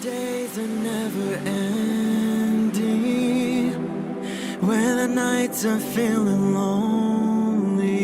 days are never ending, when the nights are feeling lonely,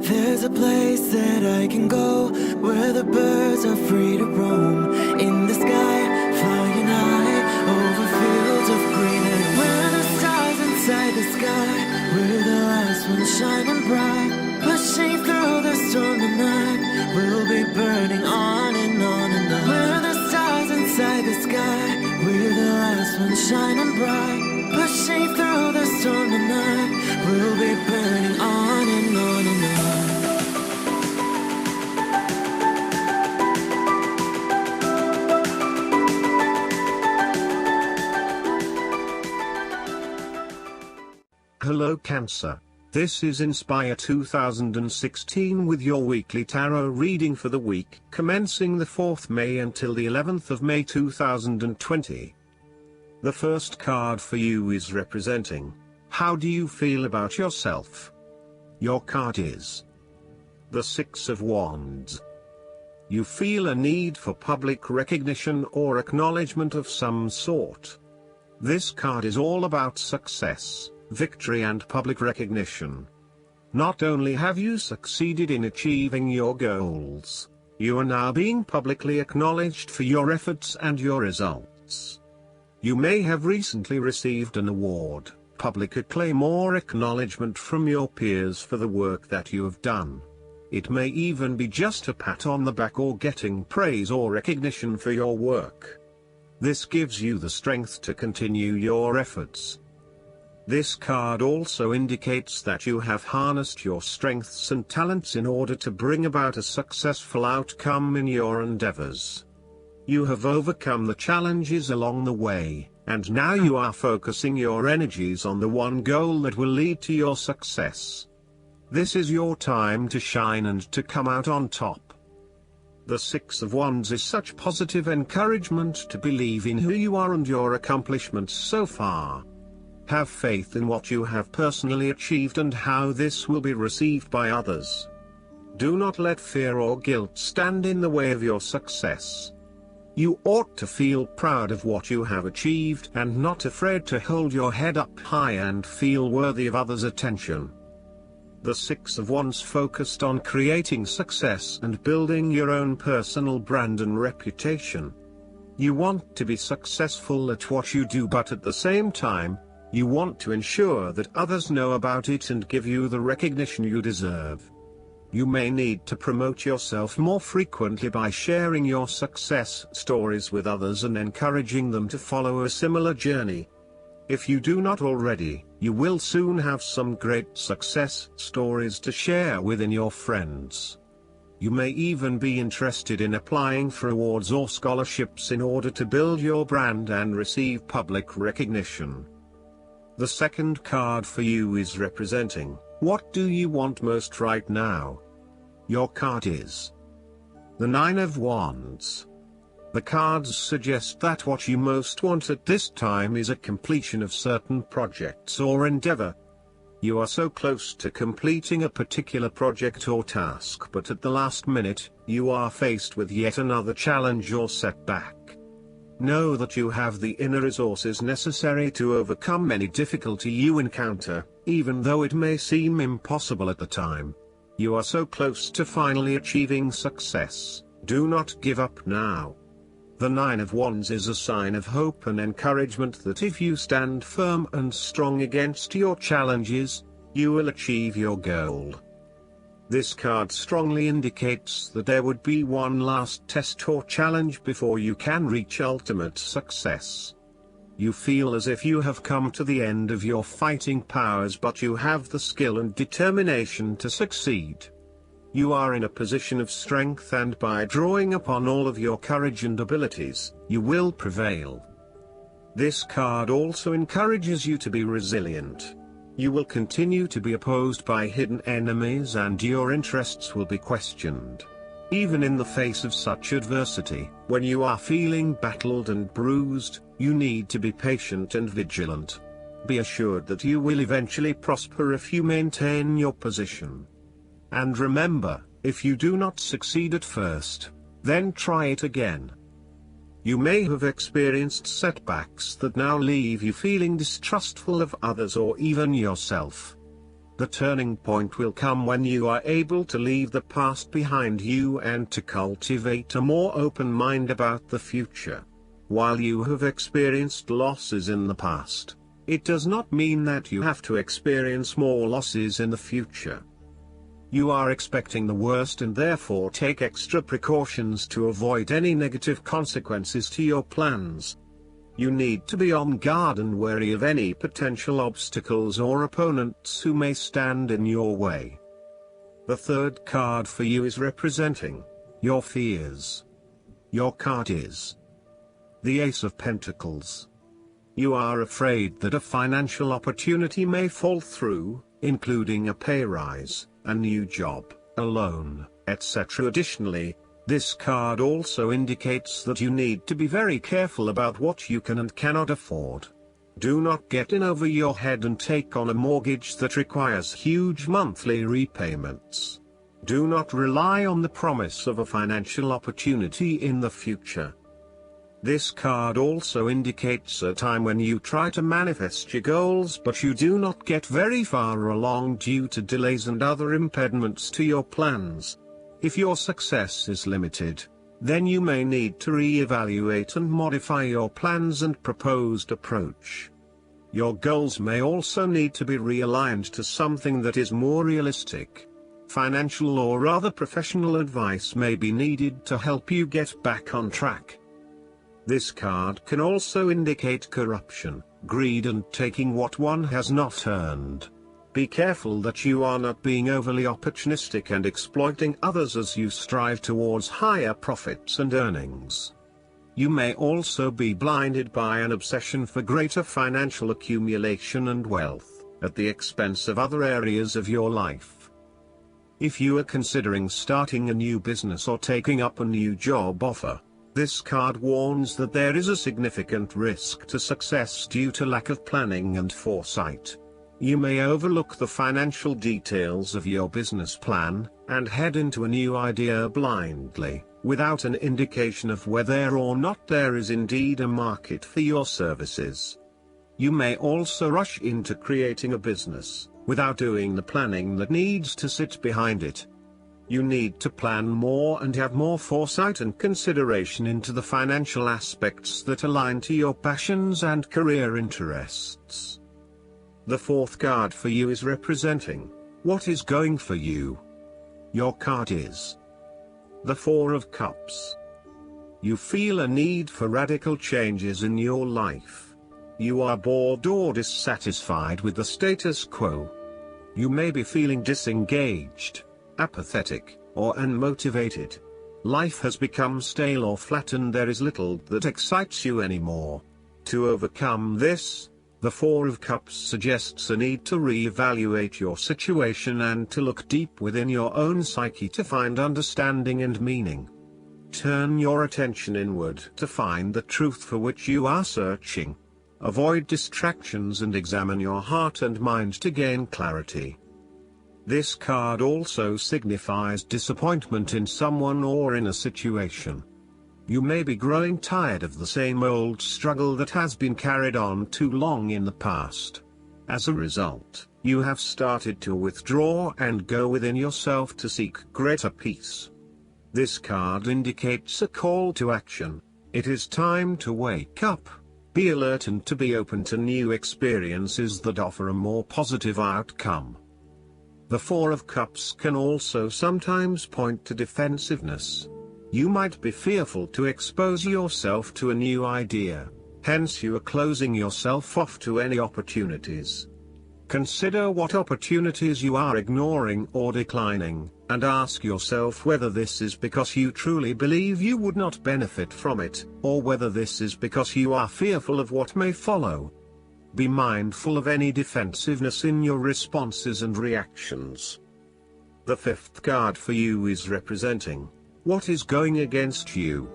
there's a place that I can go, where the birds are free to roam, in the sky, flying high, over fields of green, and where the stars inside the sky, we're the last ones shining bright, pushing through the storm tonight, we'll be burning on and on and on. We're the stars inside the sky, we're the last ones shining bright, pushing through the storm tonight, we'll be burning on and on and on. Hello Cancer. This is Inspire 2016 with your weekly tarot reading for the week commencing the 4th May until the 11th of May 2020. The first card for you is representing, how do you feel about yourself? Your card is the Six of Wands. You feel a need for public recognition or acknowledgement of some sort. This card is all about success, victory and public recognition. Not only have you succeeded in achieving your goals, you are now being publicly acknowledged for your efforts and your results. You may have recently received an award, public acclaim or acknowledgement from your peers for the work that you have done. It may even be just a pat on the back or getting praise or recognition for your work. This gives you the strength to continue your efforts. This card also indicates that you have harnessed your strengths and talents in order to bring about a successful outcome in your endeavors. You have overcome the challenges along the way, and now you are focusing your energies on the one goal that will lead to your success. This is your time to shine and to come out on top. The Six of Wands is such positive encouragement to believe in who you are and your accomplishments so far. Have faith in what you have personally achieved and how this will be received by others. Do not let fear or guilt stand in the way of your success. You ought to feel proud of what you have achieved and not afraid to hold your head up high and feel worthy of others' attention. The Six of Wands focused on creating success and building your own personal brand and reputation. You want to be successful at what you do, but at the same time, you want to ensure that others know about it and give you the recognition you deserve. You may need to promote yourself more frequently by sharing your success stories with others and encouraging them to follow a similar journey. If you do not already, you will soon have some great success stories to share within your friends. You may even be interested in applying for awards or scholarships in order to build your brand and receive public recognition. The second card for you is representing, what do you want most right now? Your card is the Nine of Wands. The cards suggest that what you most want at this time is a completion of certain projects or endeavor. You are so close to completing a particular project or task, but at the last minute, you are faced with yet another challenge or setback. Know that you have the inner resources necessary to overcome any difficulty you encounter, even though it may seem impossible at the time. You are so close to finally achieving success. Do not give up now. The Nine of Wands is a sign of hope and encouragement that if you stand firm and strong against your challenges, you will achieve your goal. This card strongly indicates that there would be one last test or challenge before you can reach ultimate success. You feel as if you have come to the end of your fighting powers, but you have the skill and determination to succeed. You are in a position of strength, and by drawing upon all of your courage and abilities, you will prevail. This card also encourages you to be resilient. You will continue to be opposed by hidden enemies and your interests will be questioned. Even in the face of such adversity, when you are feeling battled and bruised, you need to be patient and vigilant. Be assured that you will eventually prosper if you maintain your position. And remember, if you do not succeed at first, then try it again. You may have experienced setbacks that now leave you feeling distrustful of others or even yourself. The turning point will come when you are able to leave the past behind you and to cultivate a more open mind about the future. While you have experienced losses in the past, it does not mean that you have to experience more losses in the future. You are expecting the worst and therefore take extra precautions to avoid any negative consequences to your plans. You need to be on guard and wary of any potential obstacles or opponents who may stand in your way. The third card for you is representing your fears. Your card is the Ace of Pentacles. You are afraid that a financial opportunity may fall through, including a pay rise, a new job, a loan, etc. Additionally, this card also indicates that you need to be very careful about what you can and cannot afford. Do not get in over your head and take on a mortgage that requires huge monthly repayments. Do not rely on the promise of a financial opportunity in the future. This card also indicates a time when you try to manifest your goals but you do not get very far along due to delays and other impediments to your plans. If your success is limited, then you may need to re-evaluate and modify your plans and proposed approach. Your goals may also need to be realigned to something that is more realistic. Financial or other professional advice may be needed to help you get back on track. This card can also indicate corruption, greed and taking what one has not earned. Be careful that you are not being overly opportunistic and exploiting others as you strive towards higher profits and earnings. You may also be blinded by an obsession for greater financial accumulation and wealth, at the expense of other areas of your life. If you are considering starting a new business or taking up a new job offer, this card warns that there is a significant risk to success due to lack of planning and foresight. You may overlook the financial details of your business plan, and head into a new idea blindly, without an indication of whether or not there is indeed a market for your services. You may also rush into creating a business, without doing the planning that needs to sit behind it. You need to plan more and have more foresight and consideration into the financial aspects that align to your passions and career interests. The fourth card for you is representing what is going for you. Your card is the Four of Cups. You feel a need for radical changes in your life. You are bored or dissatisfied with the status quo. You may be feeling disengaged, apathetic, or unmotivated. Life has become stale or flat and there is little that excites you anymore. To overcome this, the Four of Cups suggests a need to re-evaluate your situation and to look deep within your own psyche to find understanding and meaning. Turn your attention inward to find the truth for which you are searching. Avoid distractions and examine your heart and mind to gain clarity. This card also signifies disappointment in someone or in a situation. You may be growing tired of the same old struggle that has been carried on too long in the past. As a result, you have started to withdraw and go within yourself to seek greater peace. This card indicates a call to action. It is time to wake up, be alert and to be open to new experiences that offer a more positive outcome. The Four of Cups can also sometimes point to defensiveness. You might be fearful to expose yourself to a new idea, hence you are closing yourself off to any opportunities. Consider what opportunities you are ignoring or declining, and ask yourself whether this is because you truly believe you would not benefit from it, or whether this is because you are fearful of what may follow. Be mindful of any defensiveness in your responses and reactions. The fifth card for you is representing what is going against you.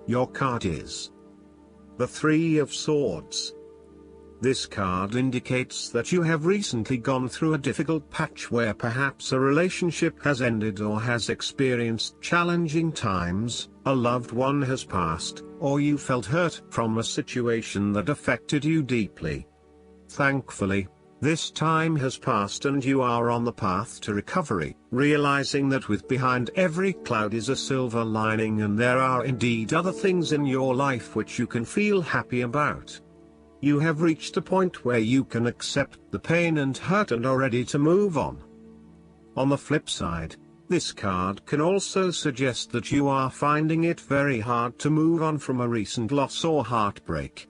Your card is the Three of Swords. This card indicates that you have recently gone through a difficult patch where perhaps a relationship has ended or has experienced challenging times, a loved one has passed, or you felt hurt from a situation that affected you deeply. Thankfully, this time has passed and you are on the path to recovery, realizing that with behind every cloud is a silver lining and there are indeed other things in your life which you can feel happy about. You have reached a point where you can accept the pain and hurt and are ready to move on. On the flip side, this card can also suggest that you are finding it very hard to move on from a recent loss or heartbreak.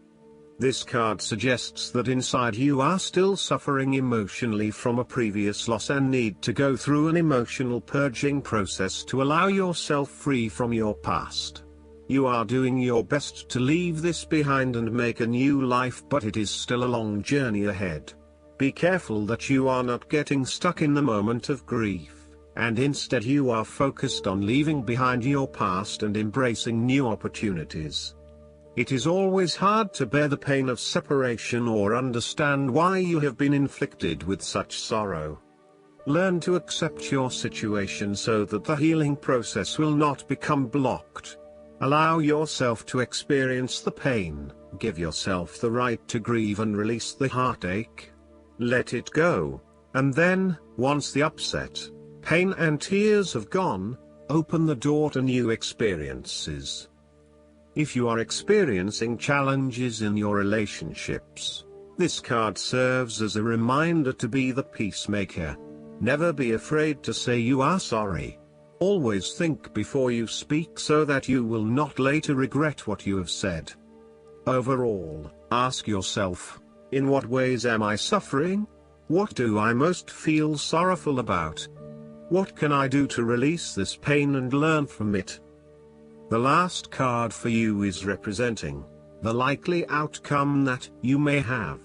This card suggests that inside you are still suffering emotionally from a previous loss and need to go through an emotional purging process to allow yourself free from your past. You are doing your best to leave this behind and make a new life, but it is still a long journey ahead. Be careful that you are not getting stuck in the moment of grief, and instead you are focused on leaving behind your past and embracing new opportunities. It is always hard to bear the pain of separation or understand why you have been inflicted with such sorrow. Learn to accept your situation so that the healing process will not become blocked. Allow yourself to experience the pain, give yourself the right to grieve and release the heartache. Let it go, and then, once the upset, pain and tears have gone, open the door to new experiences. If you are experiencing challenges in your relationships, this card serves as a reminder to be the peacemaker. Never be afraid to say you are sorry. Always think before you speak so that you will not later regret what you have said. Overall, ask yourself, in what ways am I suffering? What do I most feel sorrowful about? What can I do to release this pain and learn from it? The last card for you is representing the likely outcome that you may have.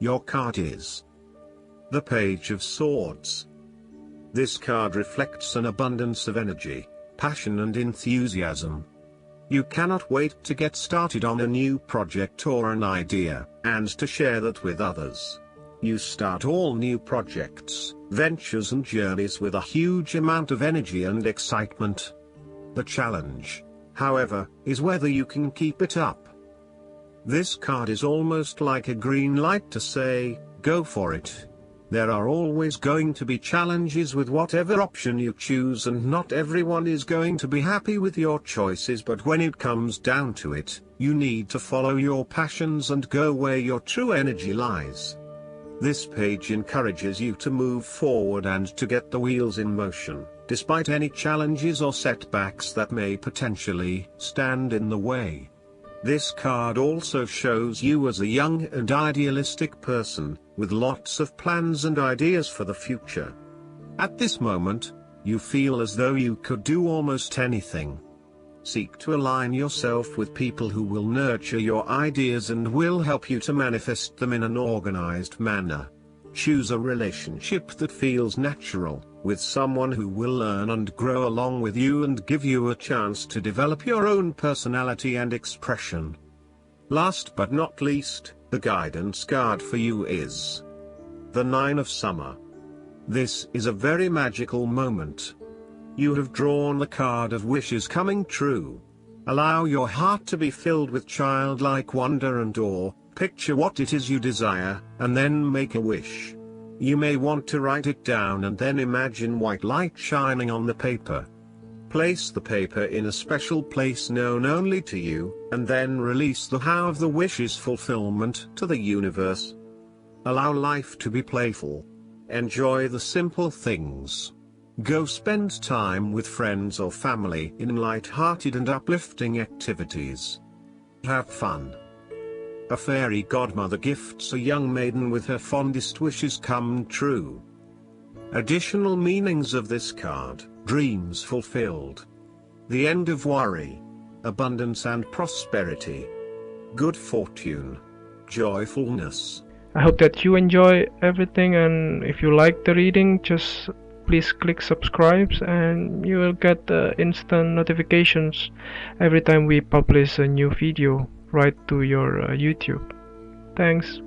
Your card is the Page of Swords. This card reflects an abundance of energy, passion and enthusiasm. You cannot wait to get started on a new project or an idea, and to share that with others. You start all new projects, ventures and journeys with a huge amount of energy and excitement. The challenge, however, is whether you can keep it up. This card is almost like a green light to say, go for it. There are always going to be challenges with whatever option you choose, and not everyone is going to be happy with your choices, but when it comes down to it, you need to follow your passions and go where your true energy lies. This page encourages you to move forward and to get the wheels in motion, despite any challenges or setbacks that may potentially stand in the way. This card also shows you as a young and idealistic person, with lots of plans and ideas for the future. At this moment, you feel as though you could do almost anything. Seek to align yourself with people who will nurture your ideas and will help you to manifest them in an organized manner. Choose a relationship that feels natural, with someone who will learn and grow along with you and give you a chance to develop your own personality and expression. Last but not least, the guidance card for you is the Nine of Summer. This is a very magical moment. You have drawn the card of wishes coming true. Allow your heart to be filled with childlike wonder and awe. Picture what it is you desire, and then make a wish. You may want to write it down and then imagine white light shining on the paper. Place the paper in a special place known only to you, and then release the how of the wish's fulfillment to the universe. Allow life to be playful. Enjoy the simple things. Go spend time with friends or family in light-hearted and uplifting activities. Have fun. A fairy godmother gifts a young maiden with her fondest wishes come true. Additional meanings of this card: dreams fulfilled, the end of worry, abundance and prosperity, good fortune, joyfulness. I hope that you enjoy everything, and if you like the reading, just please click subscribe and you will get instant notifications every time we publish a new video right to your YouTube. Thanks.